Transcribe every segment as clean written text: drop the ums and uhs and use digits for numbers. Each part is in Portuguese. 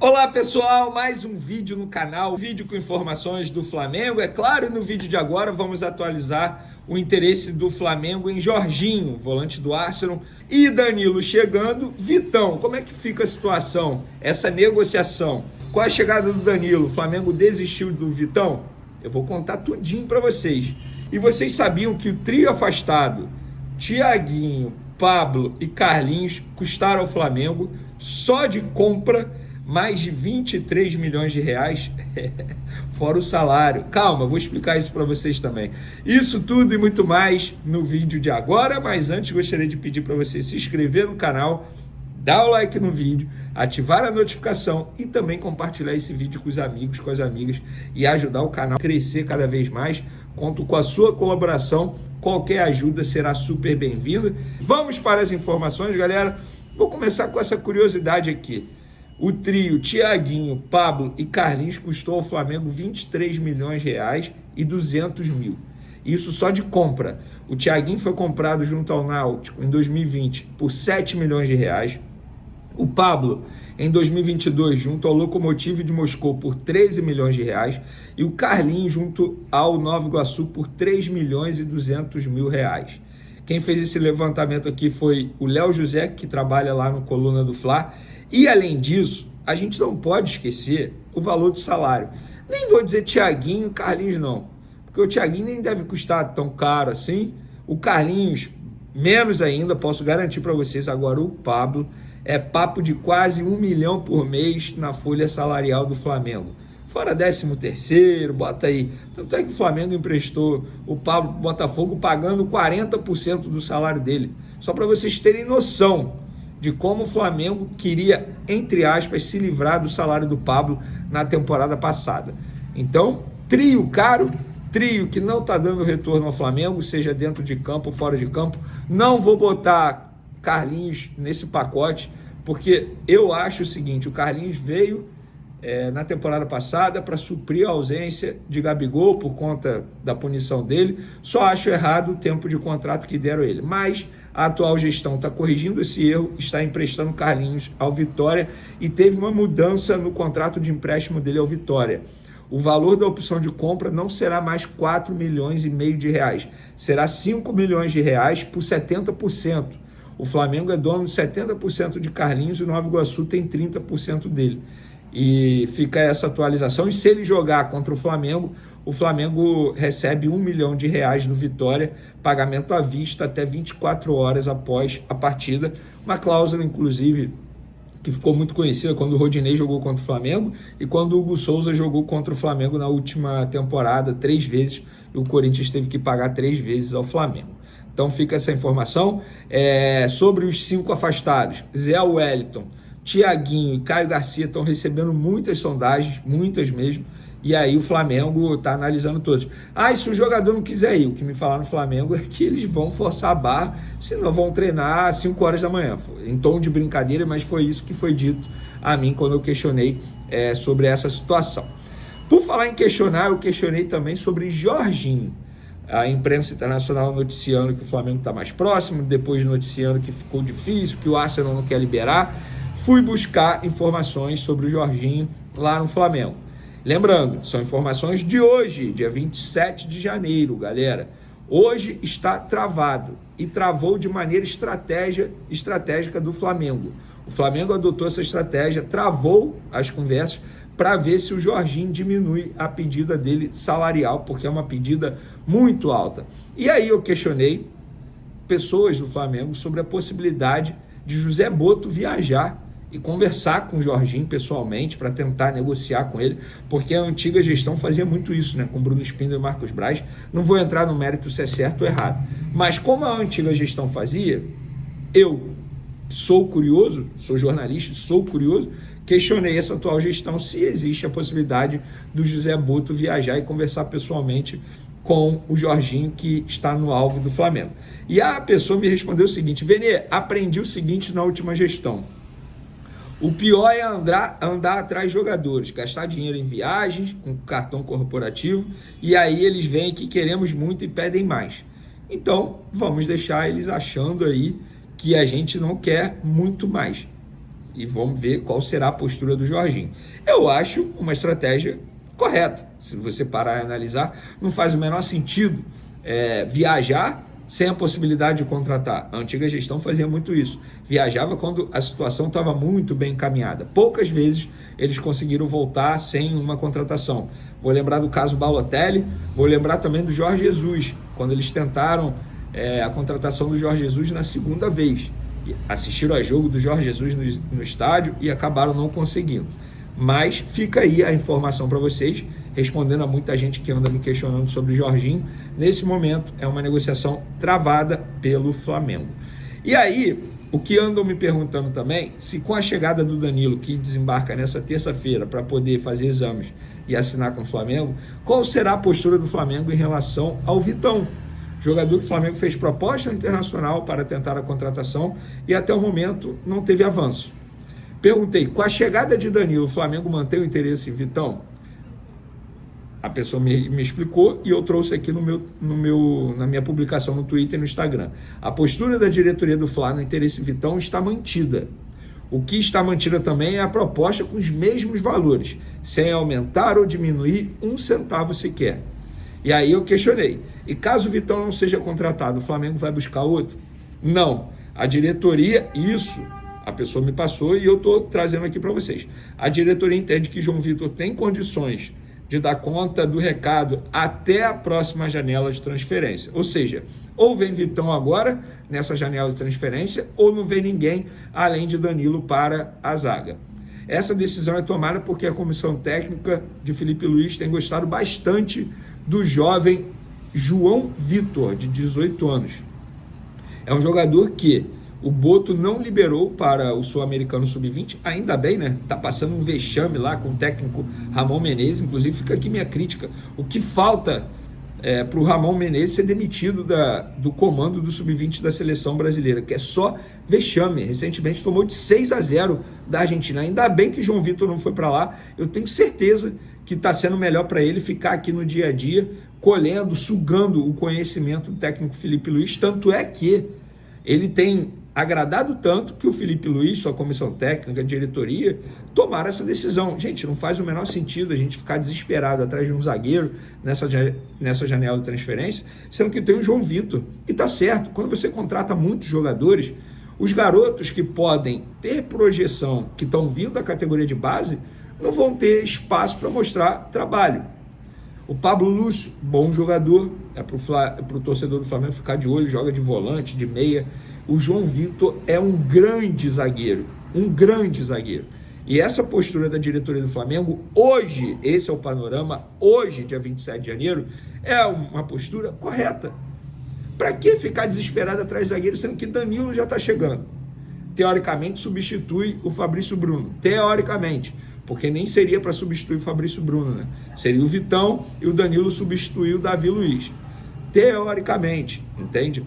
Olá pessoal, mais um vídeo no canal, vídeo com informações do Flamengo. É claro, no vídeo de agora vamos atualizar o interesse do Flamengo em Jorginho, volante do Arsenal, e Danilo chegando. Vitão, como é que fica a situação, essa negociação? Com a chegada do Danilo, o Flamengo desistiu do Vitão? Eu vou contar tudinho para vocês. E vocês sabiam que o trio afastado, Thiaguinho, Pablo e Carlinhos, custaram ao Flamengo, só de compra, mais de 23 milhões de reais, fora o salário. Calma, vou explicar isso para vocês também. Isso tudo e muito mais no vídeo de agora, mas antes gostaria de pedir para você se inscrever no canal, dar o like no vídeo, ativar a notificação e também compartilhar esse vídeo com os amigos, com as amigas e ajudar o canal a crescer cada vez mais. Conto com a sua colaboração, qualquer ajuda será super bem-vinda. Vamos para as informações, galera. Vou começar com essa curiosidade aqui. O trio Thiaguinho, Pablo e Carlinhos custou ao Flamengo 23 milhões de reais e 200 mil. Isso só de compra. O Thiaguinho foi comprado junto ao Náutico em 2020 por 7 milhões de reais. O Pablo, em 2022, junto ao Lokomotiv de Moscou por 13 milhões de reais. E o Carlinhos, junto ao Nova Iguaçu, por 3 milhões e 200 mil reais. Quem fez esse levantamento aqui foi o Léo José, que trabalha lá no Coluna do Fla. E, além disso, a gente não pode esquecer o valor do salário. Nem vou dizer Thiaguinho e Carlinhos, não. Porque o Thiaguinho nem deve custar tão caro assim. O Carlinhos, menos ainda, posso garantir para vocês. Agora, o Pablo é papo de quase 1 milhão por mês na folha salarial do Flamengo. Fora 13º, bota aí. Tanto é que o Flamengo emprestou o Pablo pro Botafogo pagando 40% do salário dele. Só para vocês terem noção de como o Flamengo queria, entre aspas, se livrar do salário do Pablo na temporada passada. Então, trio caro, trio que não está dando retorno ao Flamengo, seja dentro de campo ou fora de campo. Não vou botar Carlinhos nesse pacote, porque eu acho o seguinte, o Carlinhos veio na temporada passada para suprir a ausência de Gabigol por conta da punição dele. Só acho errado o tempo de contrato que deram ele, mas a atual gestão está corrigindo esse erro, está emprestando Carlinhos ao Vitória e teve uma mudança no contrato de empréstimo dele ao Vitória. O valor da opção de compra não será mais 4 milhões e meio de reais, será 5 milhões de reais por 70%. O Flamengo é dono de 70% de Carlinhos e o Nova Iguaçu tem 30% dele. E fica essa atualização, e se ele jogar contra o Flamengo recebe 1 milhão de reais do Vitória, pagamento à vista até 24 horas após a partida, uma cláusula inclusive que ficou muito conhecida quando o Rodinei jogou contra o Flamengo e quando o Hugo Souza jogou contra o Flamengo na última temporada 3 vezes, e o Corinthians teve que pagar 3 vezes ao Flamengo. Então fica essa informação. Sobre os 5 afastados, Zé Wellington, Thiaguinho e Caio Garcia estão recebendo muitas sondagens, muitas mesmo, e aí o Flamengo está analisando todos. E se o jogador não quiser ir, o que me falaram no Flamengo é que eles vão forçar a barra, senão vão treinar às 5 horas da manhã, em tom de brincadeira, mas foi isso que foi dito a mim quando eu questionei sobre essa situação. Por falar em questionar, eu questionei também sobre Jorginho. A imprensa internacional noticiando que o Flamengo está mais próximo, depois noticiando que ficou difícil, que o Arsenal não quer liberar. Fui buscar informações sobre o Jorginho lá no Flamengo. Lembrando, são informações de hoje, dia 27 de janeiro, galera. Hoje está travado e travou de maneira estratégica do Flamengo. O Flamengo adotou essa estratégia, travou as conversas para ver se o Jorginho diminui a pedida dele salarial, porque é uma pedida muito alta. E aí eu questionei pessoas do Flamengo sobre a possibilidade de José Botto viajar e conversar com o Jorginho pessoalmente para tentar negociar com ele, porque a antiga gestão fazia muito isso, né, com Bruno Spindler e Marcos Braz. Não vou entrar no mérito se é certo ou errado, mas como a antiga gestão fazia, eu sou curioso, sou jornalista, sou curioso, questionei essa atual gestão se existe a possibilidade do José Botto viajar e conversar pessoalmente com o Jorginho, que está no alvo do Flamengo. E a pessoa me respondeu o seguinte: Vene, aprendi o seguinte na última gestão. O pior é andar atrás de jogadores, gastar dinheiro em viagens, com cartão corporativo, e aí eles veem que queremos muito e pedem mais. Então, vamos deixar eles achando aí que a gente não quer muito mais. e vamos ver qual será a postura do Jorginho. Eu acho uma estratégia correta. Se você parar e analisar, não faz o menor sentido viajar sem a possibilidade de contratar. A antiga gestão fazia muito isso. Viajava quando a situação estava muito bem encaminhada. Poucas vezes eles conseguiram voltar sem uma contratação. Vou lembrar do caso Balotelli, vou lembrar também do Jorge Jesus, quando eles tentaram a contratação do Jorge Jesus na segunda vez. Assistiram a jogo do Jorge Jesus no estádio e acabaram não conseguindo. Mas fica aí a informação para vocês, respondendo a muita gente que anda me questionando sobre o Jorginho. Nesse momento, é uma negociação travada pelo Flamengo. E aí, o que andam me perguntando também, se com a chegada do Danilo, que desembarca nessa terça-feira para poder fazer exames e assinar com o Flamengo, qual será a postura do Flamengo em relação ao Vitão? Jogador que o Flamengo fez proposta internacional para tentar a contratação e até o momento não teve avanço. Perguntei, com a chegada de Danilo, o Flamengo mantém o interesse em Vitão? A pessoa me explicou e eu trouxe aqui na minha publicação no Twitter e no Instagram. A postura da diretoria do Fla no interesse em Vitão está mantida. O que está mantida também é a proposta com os mesmos valores, sem aumentar ou diminuir um centavo sequer. E aí eu questionei, e caso o Vitão não seja contratado, o Flamengo vai buscar outro? Não, a diretoria, a pessoa me passou e eu estou trazendo aqui para vocês. A diretoria entende que João Vitor tem condições de dar conta do recado até a próxima janela de transferência. Ou seja, ou vem Vitão agora, nessa janela de transferência, ou não vem ninguém além de Danilo para a zaga. Essa decisão é tomada porque a comissão técnica de Felipe Luiz tem gostado bastante do jovem João Vitor, de 18 anos. É um jogador que o Boto não liberou para o Sul-Americano Sub-20, ainda bem, né? Tá passando um vexame lá com o técnico Ramon Menezes, inclusive fica aqui minha crítica. O que falta para o Ramon Menezes ser demitido do comando do Sub-20 da seleção brasileira, que é só vexame. Recentemente tomou de 6-0 da Argentina. Ainda bem que João Vitor não foi para lá. Eu tenho certeza que está sendo melhor para ele ficar aqui no dia a dia, colhendo, sugando o conhecimento do técnico Felipe Luiz. Tanto é que ele tem agradado tanto que o Felipe Luiz, sua comissão técnica, diretoria, tomaram essa decisão. Gente, não faz o menor sentido a gente ficar desesperado atrás de um zagueiro nessa janela de transferência, sendo que tem o João Vitor. E tá certo, quando você contrata muitos jogadores, os garotos que podem ter projeção, que estão vindo da categoria de base, não vão ter espaço para mostrar trabalho. O Pablo Lúcio, bom jogador, é para o torcedor do Flamengo ficar de olho, joga de volante, de meia. O João Vitor é um grande zagueiro. E essa postura da diretoria do Flamengo, hoje, esse é o panorama, hoje, dia 27 de janeiro, é uma postura correta. Para que ficar desesperado atrás de zagueiro, sendo que Danilo já está chegando? Teoricamente, substitui o Fabrício Bruno. Teoricamente. Porque nem seria para substituir o Fabrício Bruno, né? Seria o Vitão e o Danilo substituir o Davi Luiz. Teoricamente, entende?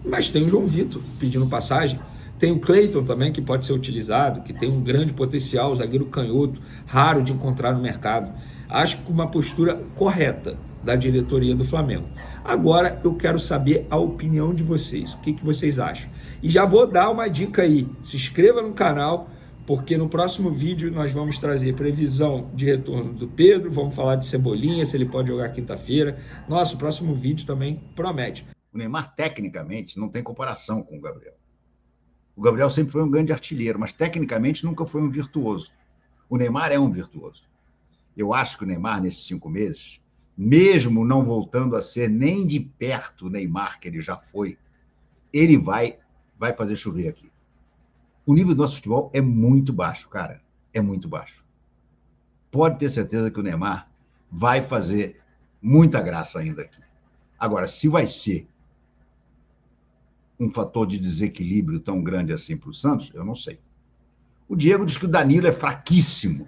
Mas tem o João Vitor pedindo passagem, tem o Cleiton também, que pode ser utilizado, que tem um grande potencial, zagueiro canhoto, raro de encontrar no mercado. Acho que uma postura correta da diretoria do Flamengo. Agora eu quero saber a opinião de vocês, o que vocês acham. E já vou dar uma dica aí, se inscreva no canal, porque no próximo vídeo nós vamos trazer previsão de retorno do Pedro, vamos falar de Cebolinha, se ele pode jogar quinta-feira. Nossa, o próximo vídeo também promete. O Neymar, tecnicamente, não tem comparação com o Gabriel. O Gabriel sempre foi um grande artilheiro, mas tecnicamente nunca foi um virtuoso. O Neymar é um virtuoso. Eu acho que o Neymar, nesses 5 meses, mesmo não voltando a ser nem de perto o Neymar que ele já foi, ele vai fazer chover aqui. O nível do nosso futebol é muito baixo, cara. É muito baixo. Pode ter certeza que o Neymar vai fazer muita graça ainda aqui. Agora, se vai ser um fator de desequilíbrio tão grande assim para o Santos, eu não sei. O Diego diz que o Danilo é fraquíssimo.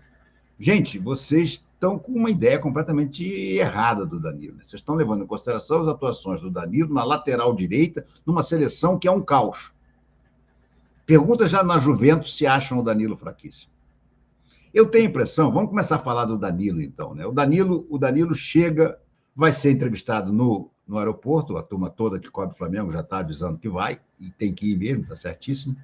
Gente, vocês estão com uma ideia completamente errada do Danilo. Vocês estão levando em consideração as atuações do Danilo na lateral direita, numa seleção que é um caos. Pergunta já na Juventus se acham o Danilo fraquíssimo. Eu tenho a impressão, vamos começar a falar do Danilo então, né? O Danilo chega, vai ser entrevistado no aeroporto, a turma toda que cobre o Flamengo já está avisando que vai, e tem que ir mesmo, está certíssimo.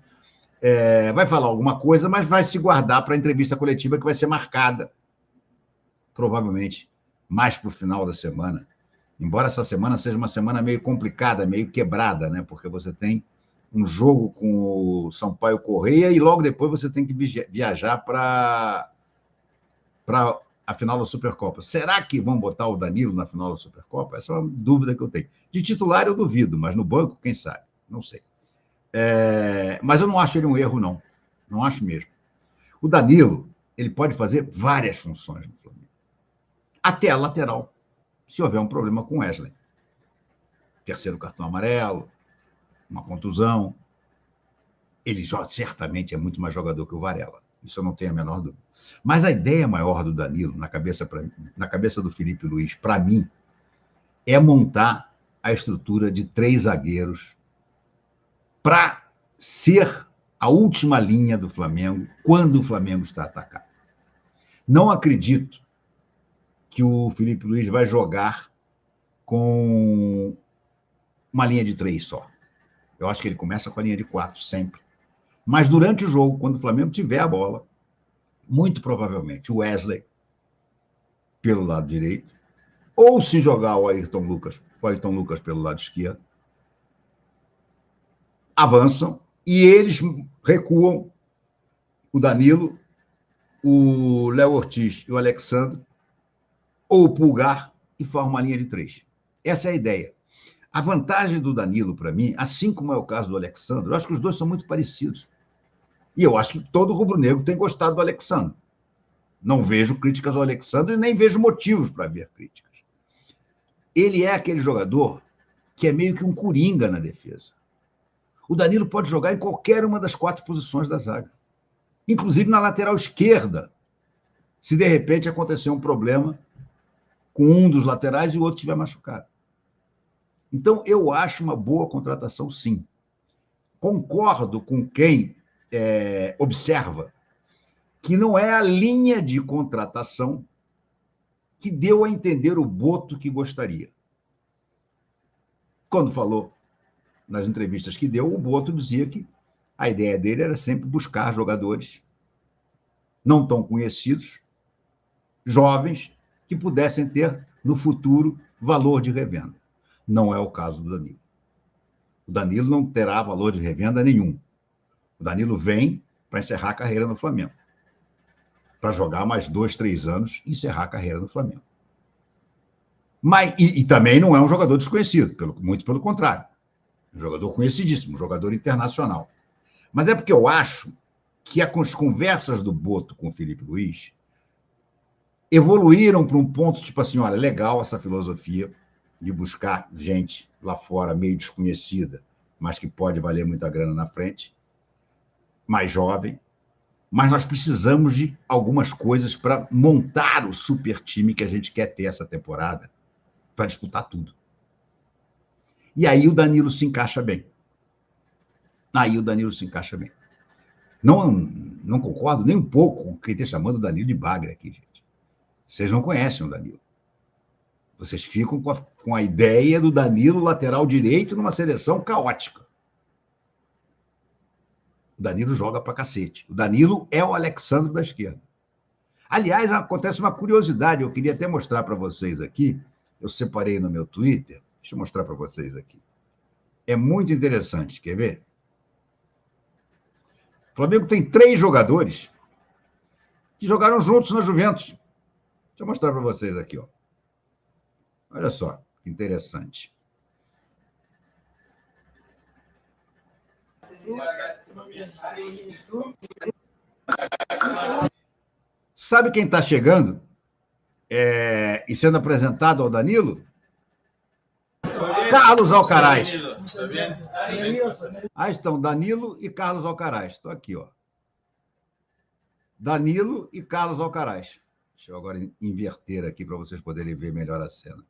vai falar alguma coisa, mas vai se guardar para a entrevista coletiva que vai ser marcada, provavelmente, mais para o final da semana. Embora essa semana seja uma semana meio complicada, meio quebrada, né? Porque você tem um jogo com o Sampaio Corrêa e logo depois você tem que viajar para a final da Supercopa. Será que vão botar o Danilo na final da Supercopa? Essa é uma dúvida que eu tenho. De titular eu duvido, mas no banco, quem sabe? Não sei. Mas eu não acho ele um erro, não. Não acho mesmo. O Danilo, ele pode fazer várias funções no Flamengo. Até a lateral, se houver um problema com o Wesley. Terceiro cartão amarelo, uma contusão. Ele certamente é muito mais jogador que o Varela. Isso eu não tenho a menor dúvida. Mas a ideia maior do Danilo, na cabeça do Felipe Luiz, para mim, é montar a estrutura de 3 zagueiros para ser a última linha do Flamengo quando o Flamengo está atacado. Não acredito que o Felipe Luiz vai jogar com uma linha de 3 só. Eu acho que ele começa com a linha de 4, sempre. Mas durante o jogo, quando o Flamengo tiver a bola, muito provavelmente o Wesley pelo lado direito, ou se jogar o Ayrton Lucas pelo lado esquerdo, avançam e eles recuam o Danilo, o Léo Ortiz e o Alexandre, ou o Pulgar, e formam uma linha de 3. Essa é a ideia. A vantagem do Danilo, para mim, assim como é o caso do Alexandre, eu acho que os dois são muito parecidos. E eu acho que todo rubro-negro tem gostado do Alexandre. Não vejo críticas ao Alexandre e nem vejo motivos para ver críticas. Ele é aquele jogador que é meio que um coringa na defesa. O Danilo pode jogar em qualquer uma das 4 posições da zaga. Inclusive na lateral esquerda, se de repente acontecer um problema com um dos laterais e o outro estiver machucado. Então, eu acho uma boa contratação, sim. Concordo com quem observa que não é a linha de contratação que deu a entender o Boto que gostaria. Quando falou nas entrevistas que deu, o Boto dizia que a ideia dele era sempre buscar jogadores não tão conhecidos, jovens, que pudessem ter, no futuro, valor de revenda. Não é o caso do Danilo. O Danilo não terá valor de revenda nenhum. O Danilo vem para encerrar a carreira no Flamengo. Para jogar mais 2, 3 anos e encerrar a carreira no Flamengo. Mas, e também não é um jogador desconhecido, muito pelo contrário. Um jogador conhecidíssimo, um jogador internacional. Mas é porque eu acho que as conversas do Boto com o Felipe Luiz evoluíram para um ponto tipo assim, olha, legal essa filosofia de buscar gente lá fora meio desconhecida, mas que pode valer muita grana na frente, mais jovem, mas nós precisamos de algumas coisas para montar o super time que a gente quer ter essa temporada para disputar tudo. E aí o Danilo se encaixa bem. Não concordo nem um pouco com quem está chamando o Danilo de bagre aqui, gente. Vocês não conhecem o Danilo. Vocês ficam com a ideia do Danilo lateral direito numa seleção caótica. O Danilo joga pra cacete. O Danilo é o Alexandre da esquerda. Aliás, acontece uma curiosidade, eu queria até mostrar para vocês aqui. Eu separei no meu Twitter. Deixa eu mostrar para vocês aqui. É muito interessante, quer ver? O Flamengo tem 3 jogadores que jogaram juntos na Juventus. Deixa eu mostrar para vocês aqui, ó. Olha só, que interessante. Sabe quem está chegando e sendo apresentado ao Danilo? Carlos Alcaraz. Aí estão Danilo e Carlos Alcaraz. Estou aqui, ó. Danilo e Carlos Alcaraz. Deixa eu agora inverter aqui para vocês poderem ver melhor a cena.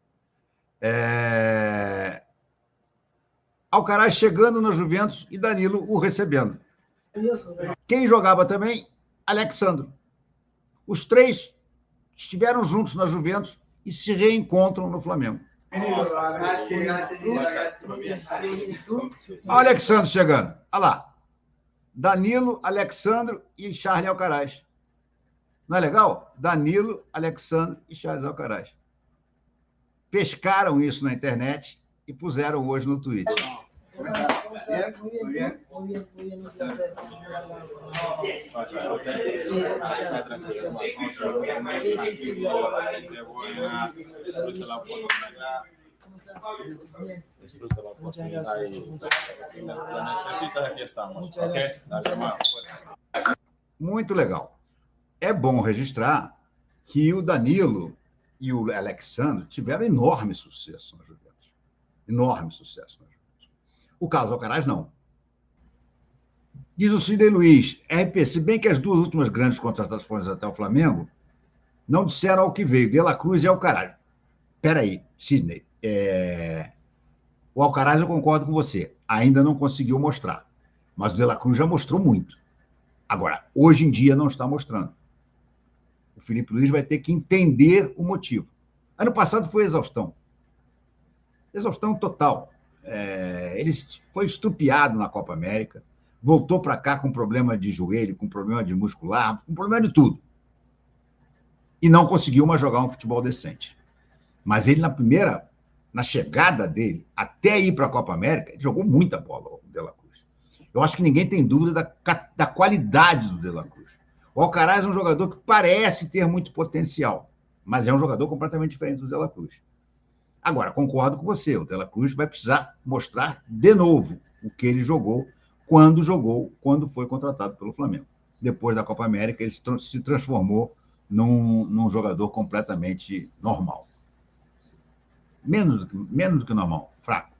Alcaraz chegando na Juventus e Danilo o recebendo. Quem jogava também? Alexandre. Os 3 estiveram juntos na Juventus e se reencontram no Flamengo. Olha o Alexandre chegando. Olha lá. Danilo, Alexandro e Charles Alcaraz. Não é legal? Danilo, Alexandre e Charles Alcaraz. Pescaram isso na internet e puseram hoje no Twitter. Muito legal. É bom registrar que o Danilo e o Alexandre tiveram enorme sucesso na Juventus. Enorme sucesso na Juventus. O Carlos Alcaraz, não. Diz o Sidney Luiz, RP, se bem que as duas últimas grandes contratações até o Flamengo não disseram ao que veio, De La Cruz e Alcaraz. Espera aí, Sidney. O Alcaraz, eu concordo com você, ainda não conseguiu mostrar, mas o De La Cruz já mostrou muito. Agora, hoje em dia não está mostrando. O Felipe Luiz vai ter que entender o motivo. Ano passado foi exaustão. Exaustão total. Ele foi estrupiado na Copa América, voltou para cá com problema de joelho, com problema de muscular, com problema de tudo. E não conseguiu mais jogar um futebol decente. Mas ele, na chegada dele, até ir para a Copa América, ele jogou muita bola, o De La Cruz. Eu acho que ninguém tem dúvida da qualidade do De La Cruz. O Alcaraz é um jogador que parece ter muito potencial, mas é um jogador completamente diferente do De La Cruz. Agora, concordo com você, o De La Cruz vai precisar mostrar de novo o que ele jogou, quando foi contratado pelo Flamengo. Depois da Copa América, ele se transformou num jogador completamente normal. Menos do que normal, fraco.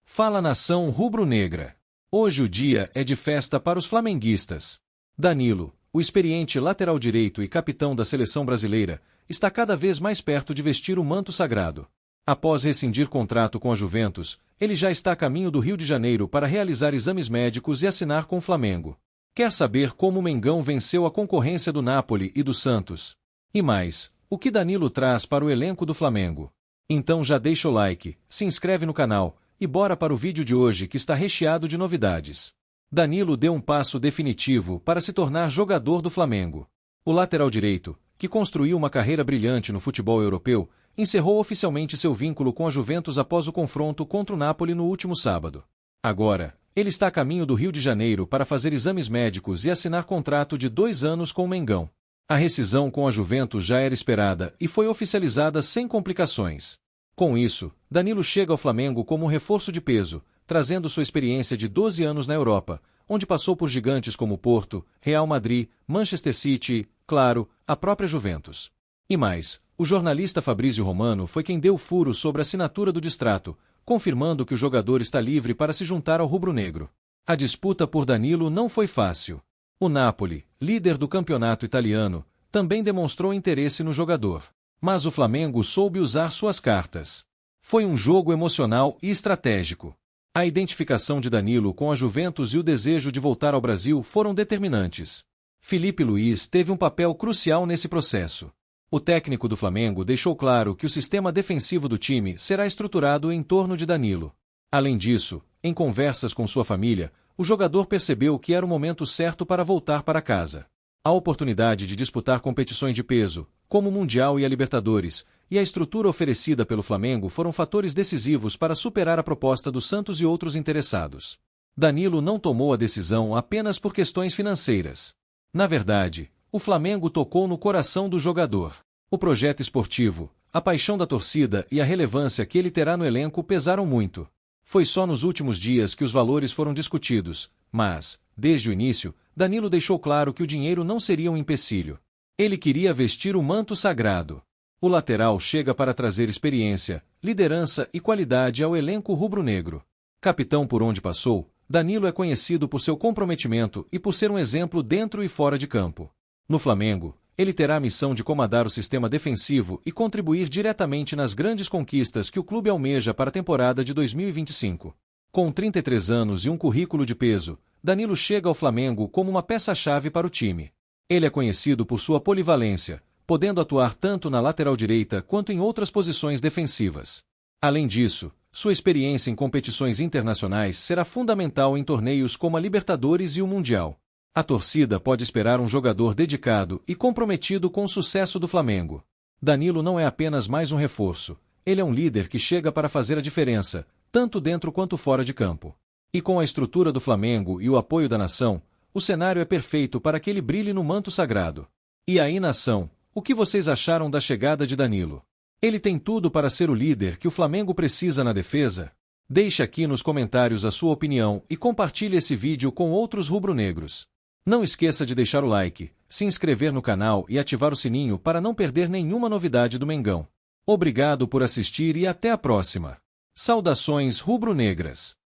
Fala, nação rubro-negra. Hoje o dia é de festa para os flamenguistas. Danilo, o experiente lateral direito e capitão da seleção brasileira, está cada vez mais perto de vestir o manto sagrado. Após rescindir contrato com a Juventus, ele já está a caminho do Rio de Janeiro para realizar exames médicos e assinar com o Flamengo. Quer saber como o Mengão venceu a concorrência do Napoli e do Santos? E mais, o que Danilo traz para o elenco do Flamengo? Então já deixa o like, se inscreve no canal e bora para o vídeo de hoje que está recheado de novidades. Danilo deu um passo definitivo para se tornar jogador do Flamengo. O lateral direito, que construiu uma carreira brilhante no futebol europeu, encerrou oficialmente seu vínculo com a Juventus após o confronto contra o Napoli no último sábado. Agora, ele está a caminho do Rio de Janeiro para fazer exames médicos e assinar contrato de 2 anos com o Mengão. A rescisão com a Juventus já era esperada e foi oficializada sem complicações. Com isso, Danilo chega ao Flamengo como um reforço de peso, trazendo sua experiência de 12 anos na Europa, onde passou por gigantes como Porto, Real Madrid, Manchester City e, claro, a própria Juventus. E mais, o jornalista Fabrício Romano foi quem deu furo sobre a assinatura do distrato, confirmando que o jogador está livre para se juntar ao rubro-negro. A disputa por Danilo não foi fácil. O Napoli, líder do campeonato italiano, também demonstrou interesse no jogador. Mas o Flamengo soube usar suas cartas. Foi um jogo emocional e estratégico. A identificação de Danilo com a Juventus e o desejo de voltar ao Brasil foram determinantes. Felipe Luiz teve um papel crucial nesse processo. O técnico do Flamengo deixou claro que o sistema defensivo do time será estruturado em torno de Danilo. Além disso, em conversas com sua família, o jogador percebeu que era o momento certo para voltar para casa. A oportunidade de disputar competições de peso, como o Mundial e a Libertadores, e a estrutura oferecida pelo Flamengo foram fatores decisivos para superar a proposta do Santos e outros interessados. Danilo não tomou a decisão apenas por questões financeiras. Na verdade, o Flamengo tocou no coração do jogador. O projeto esportivo, a paixão da torcida e a relevância que ele terá no elenco pesaram muito. Foi só nos últimos dias que os valores foram discutidos, mas, desde o início, Danilo deixou claro que o dinheiro não seria um empecilho. Ele queria vestir o manto sagrado. O lateral chega para trazer experiência, liderança e qualidade ao elenco rubro-negro. Capitão por onde passou, Danilo é conhecido por seu comprometimento e por ser um exemplo dentro e fora de campo. No Flamengo, ele terá a missão de comandar o sistema defensivo e contribuir diretamente nas grandes conquistas que o clube almeja para a temporada de 2025. Com 33 anos e um currículo de peso, Danilo chega ao Flamengo como uma peça-chave para o time. Ele é conhecido por sua polivalência, podendo atuar tanto na lateral direita quanto em outras posições defensivas. Além disso, Sua experiência em competições internacionais será fundamental em torneios como a Libertadores e o Mundial. A torcida pode esperar um jogador dedicado e comprometido com o sucesso do Flamengo. Danilo não é apenas mais um reforço, ele é um líder que chega para fazer a diferença, tanto dentro quanto fora de campo. E com a estrutura do Flamengo e o apoio da nação, o cenário é perfeito para que ele brilhe no manto sagrado. E aí, nação, o que vocês acharam da chegada de Danilo? Ele tem tudo para ser o líder que o Flamengo precisa na defesa? Deixe aqui nos comentários a sua opinião e compartilhe esse vídeo com outros rubro-negros. Não esqueça de deixar o like, se inscrever no canal e ativar o sininho para não perder nenhuma novidade do Mengão. Obrigado por assistir e até a próxima. Saudações rubro-negras!